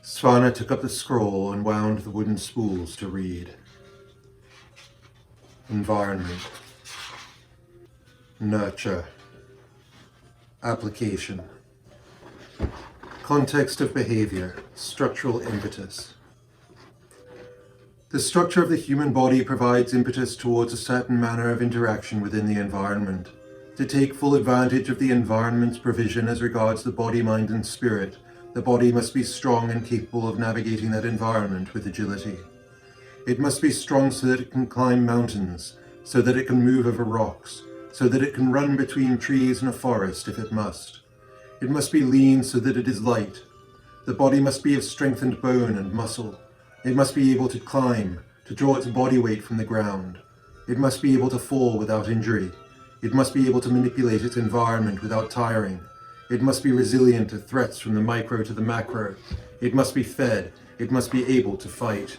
Svana took up the scroll and wound the wooden spools to read. Environment. Nurture. Application. Context of behavior. Structural impetus. The structure of the human body provides impetus towards a certain manner of interaction within the environment. To take full advantage of the environment's provision as regards the body, mind, and spirit, the body must be strong and capable of navigating that environment with agility. It must be strong so that it can climb mountains, so that it can move over rocks, so that it can run between trees in a forest if it must. It must be lean so that it is light. The body must be of strengthened bone and muscle. It must be able to climb, to draw its body weight from the ground. It must be able to fall without injury. It must be able to manipulate its environment without tiring. It must be resilient to threats from the micro to the macro. It must be fed. It must be able to fight.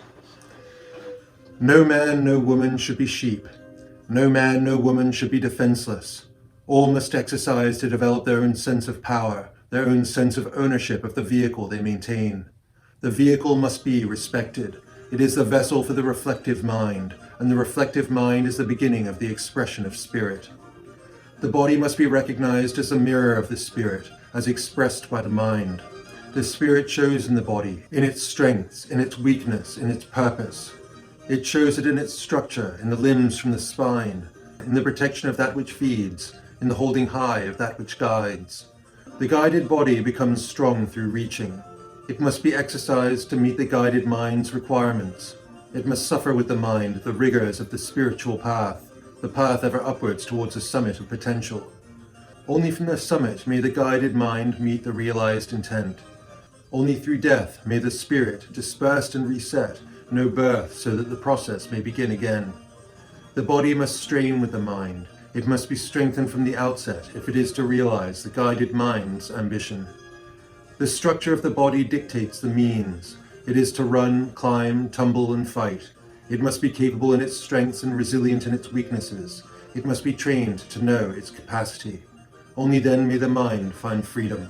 No man, no woman should be sheep. No man, no woman should be defenseless. All must exercise to develop their own sense of power, their own sense of ownership of the vehicle they maintain. The vehicle must be respected. It is the vessel for the reflective mind, and the reflective mind is the beginning of the expression of spirit. The body must be recognized as a mirror of the spirit, as expressed by the mind. The spirit shows in the body, in its strengths, in its weakness, in its purpose. It shows it in its structure, in the limbs from the spine, in the protection of that which feeds, in the holding high of that which guides. The guided body becomes strong through reaching. It must be exercised to meet the guided mind's requirements. It must suffer with the mind the rigors of the spiritual path, the path ever upwards towards the summit of potential. Only from the summit may the guided mind meet the realized intent. Only through death may the spirit, dispersed and reset, know birth so that the process may begin again. The body must strain with the mind. It must be strengthened from the outset if it is to realize the guided mind's ambition. The structure of the body dictates the means. It is to run, climb, tumble, and fight. It must be capable in its strengths and resilient in its weaknesses. It must be trained to know its capacity. Only then may the mind find freedom.